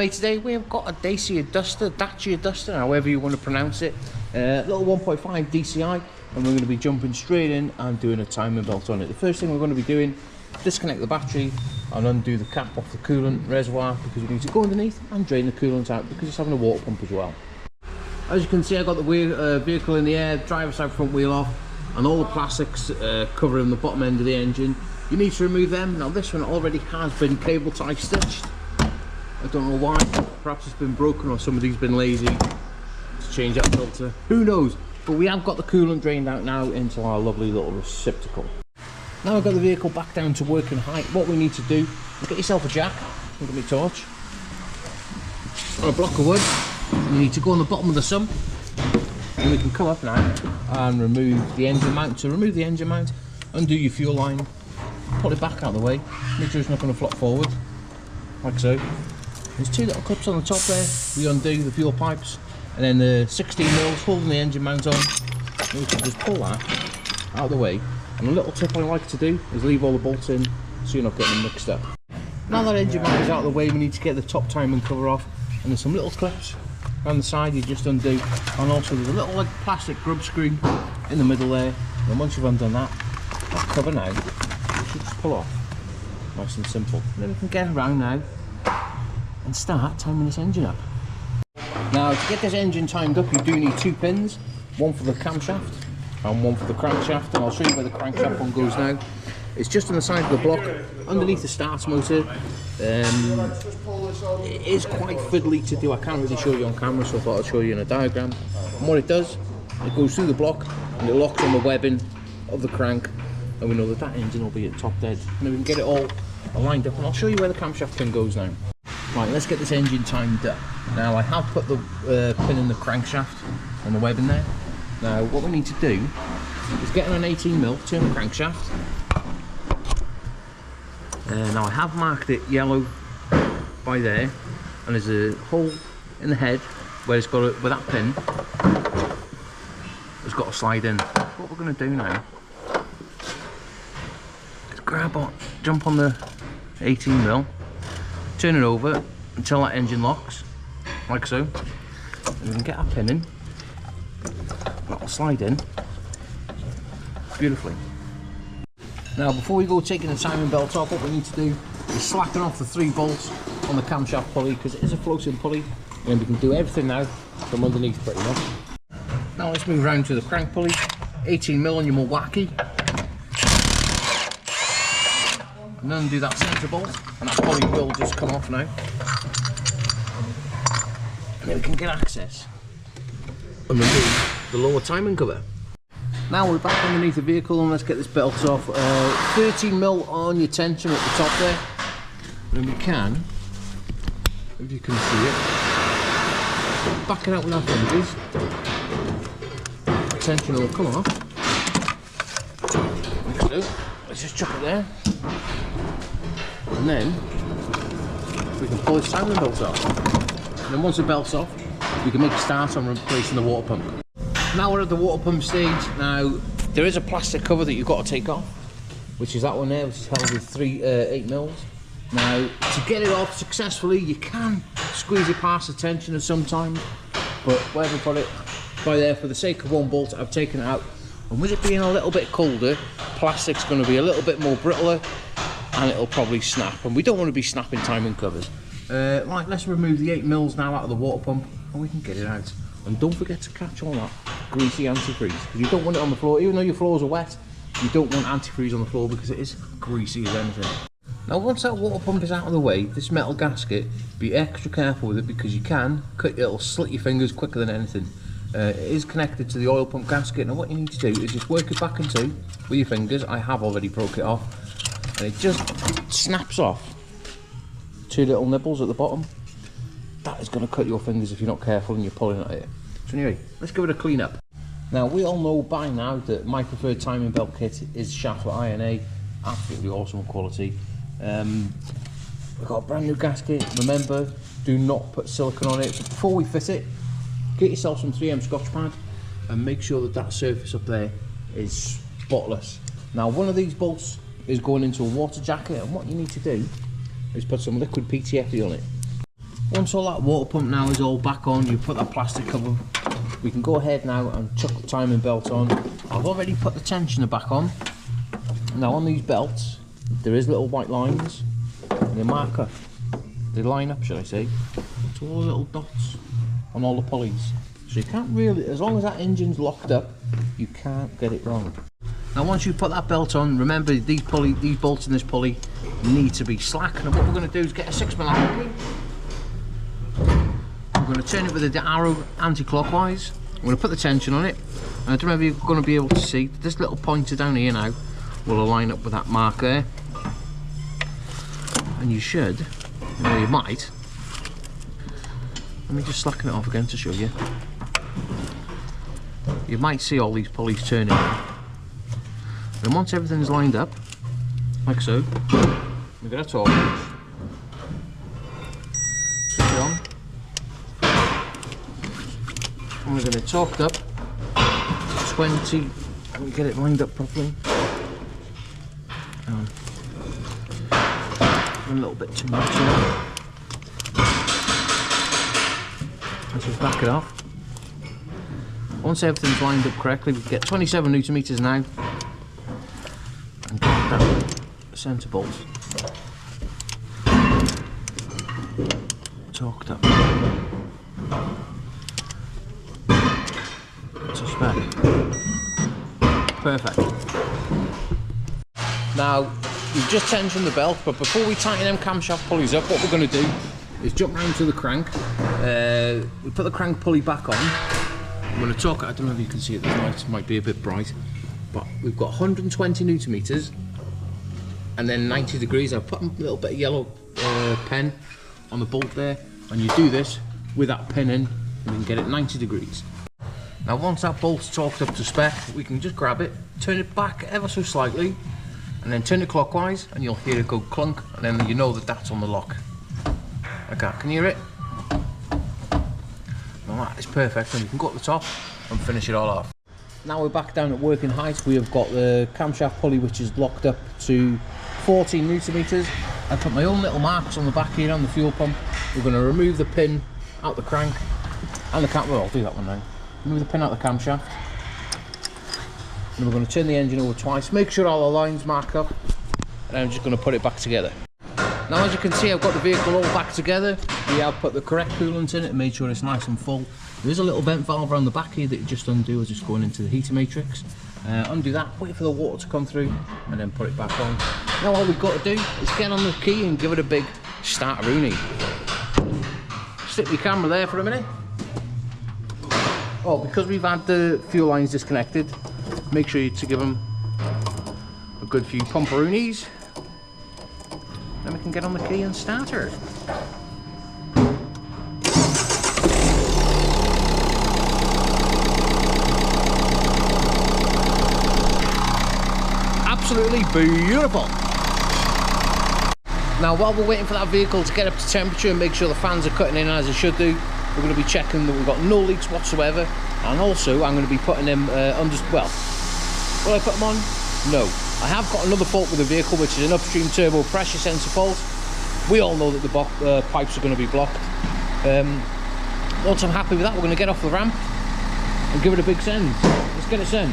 G'day, today we have got a Dacia Duster, however you want to pronounce it. Little 1.5 DCI, and we're going to be jumping straight in and doing a timing belt on it. The first thing we're going to be doing, disconnect the battery and undo the cap off the coolant reservoir, because we need to go underneath and drain the coolant out because it's having a water pump as well. As you can see, I got the vehicle in the air, driver's side front wheel off, and all the plastics covering the bottom end of the engine. You need to remove them. Now this one already has been cable tie stitched. I don't know why, perhaps it's been broken or somebody's been lazy to change that filter, who knows. But we have got the coolant drained out now into our lovely little receptacle. Now I've got the vehicle back down to working height. What we need to do is get yourself a jack, look at my torch, or a block of wood. You need to go on the bottom of the sump, and we can come up now and remove the engine mount. To remove the engine mount, undo your fuel line, pull it back out of the way, make sure it's not going to flop forward, like so. There's two little clips on the top there. We undo the fuel pipes, and then the 16 mils holding the engine mount on. And we can just pull that out of the way. And a little tip I like to do is leave all the bolts in so you're not getting them mixed up. Now that engine mount is out of the way, we need to get the top timing cover off. And there's some little clips around the side you just undo. And also there's a little like plastic grub screw in the middle there. And once you've undone that cover now, you should just pull off. Nice and simple. And then we can get around now and start timing this engine up. Now to get this engine timed up, you do need two pins, one for the camshaft and one for the crankshaft, and I'll show you where the crankshaft one goes now. It's just on the side of the block underneath the start motor. It is quite fiddly to do. I can't really show you on camera, so I thought I'd show you in a diagram. And what it does, it goes through the block and it locks on the webbing of the crank, and we know that that engine will be at top dead. And then we can get it all lined up, and I'll show you where the camshaft pin goes now. Right, let's get this engine timed up. Now I have put the pin in the crankshaft on the webbing there. Now what we need to do is get an 18mm turn crankshaft. Now I have marked it yellow by there, and there's a hole in the head where it's got where that pin has got to slide in. What we're going to do now is jump on the 18mm, turn it over until that engine locks, like so, and we can get our pin in. That'll slide in beautifully. Now before we go taking the timing belt off, what we need to do is slacken off the 3 bolts on the camshaft pulley, because it is a floating pulley, and we can do everything now from underneath pretty much. Now let's move around to the crank pulley, 18mm on your Milwaukee, and then undo that centre bolt, and that pulley will just come off now. And then we can get access and remove the lower timing cover. Now we're back underneath the vehicle, and let's get this belt off. 13mm on your tension at the top there, and we can, if you can see it, back it out with our fingers. The tension will come off. Let's just chuck it there, and then we can pull this timing belt off. And then once the belt's off, we can make a start on replacing the water pump. Now we're at the water pump stage. Now there is a plastic cover that you've got to take off, which is that one there, which is held with 8mm. Now to get it off successfully, you can squeeze it past the tensioner sometimes, but wherever I put it, by there, for the sake of one bolt, I've taken it out. And with it being a little bit colder, plastic's going to be a little bit more brittler, and it'll probably snap, and we don't want to be snapping timing covers. Right, let's remove the 8mm now out of the water pump, and we can get it out. And don't forget to catch all that greasy antifreeze, because you don't want it on the floor. Even though your floors are wet, you don't want antifreeze on the floor because it is greasy as anything. Now once that water pump is out of the way, this metal gasket, be extra careful with it, because you can it'll slit your fingers quicker than anything. It is connected to the oil pump gasket, and what you need to do is just work it back in two with your fingers. I have already broke it off, and it just snaps off 2 little nibbles at the bottom. That is going to cut your fingers if you're not careful and you're pulling at it. So anyway, let's give it a clean up. Now we all know by now that my preferred timing belt kit is Shaft INA, absolutely awesome quality. We've got a brand new gasket. Remember, do not put silicone on it. But before we fit it, get yourself some 3M Scotch pad and make sure that that surface up there is spotless. Now one of these bolts is going into a water jacket, and what you need to do is put some liquid PTFE on it. Once all that water pump now is all back on, you put that plastic cover, we can go ahead now and chuck the timing belt on. I've already put the tensioner back on. Now on these belts, there is little white lines, and they mark up. They line up, should I say, to all the little dots on all the pulleys. So you can't really, as long as that engine's locked up, you can't get it wrong. Now once you put that belt on, remember these bolts in this pulley need to be slack. And what we're going to do is get a 6mm Allen key. We're going to turn it with the arrow anti-clockwise. I'm going to put the tension on it. And I don't know if you're going to be able to see, this little pointer down here now will align up with that mark there. And you should, or you might, let me just slacken it off again to show you. You might see all these pulleys turning. And once everything's lined up, like so, we're going to torque it. Switch it on. And we're going to torque it up to 20 and get it lined up properly. A little bit too much here. Let's just back it off. Once everything's lined up correctly, we get 27 Newton meters now. And get that centre bolt torqued up to spec. Perfect. Now we've just tensioned the belt, but before we tighten them camshaft pulleys up, what we're going to do is jump round to the crank. We put the crank pulley back on. I'm going to torque it. I don't know if you can see it, the light might be a bit bright, but we've got 120 Newton meters and then 90 degrees. I've put a little bit of yellow pen on the bolt there, and you do this with that pin in, and we can get it 90 degrees. Now once that bolt's torqued up to spec, we can just grab it, turn it back ever so slightly, and then turn it clockwise, and you'll hear it go clunk, and then you know that that's on the lock. Like that, can you hear it? Well, that is perfect, and we can go up the top and finish it all off. Now we're back down at working height. We have got the camshaft pulley which is locked up to 14 Newton meters. I put my own little marks on the back here on the fuel pump. We're going to remove the pin out the crank and the cam. Well, I'll do that one now. Remove the pin out the camshaft, and we're going to turn the engine over twice. Make sure all the lines mark up, and I'm just going to put it back together. Now as you can see, I've got the vehicle all back together. We have put the correct coolant in it and made sure it's nice and full. There is a little vent valve around the back here that you just undo as it's going into the heater matrix. Undo that, wait for the water to come through, and then put it back on. Now all we've got to do is get on the key and give it a big start-a-rooney. Stick your camera there for a minute. Oh, because we've had the fuel lines disconnected, make sure to give them a good few pumperoonies. Then we can get on the key and start her. Absolutely beautiful. Now while we're waiting for that vehicle to get up to temperature and make sure the fans are cutting in as it should do, we're going to be checking that we've got no leaks whatsoever, and also I'm going to be putting them under, well, will I put them on? No. I have got another fault with the vehicle, which is an upstream turbo pressure sensor fault. We all know that the pipes are going to be blocked. Once I'm happy with that, we're going to get off the ramp and give it a big send. Let's get it sent.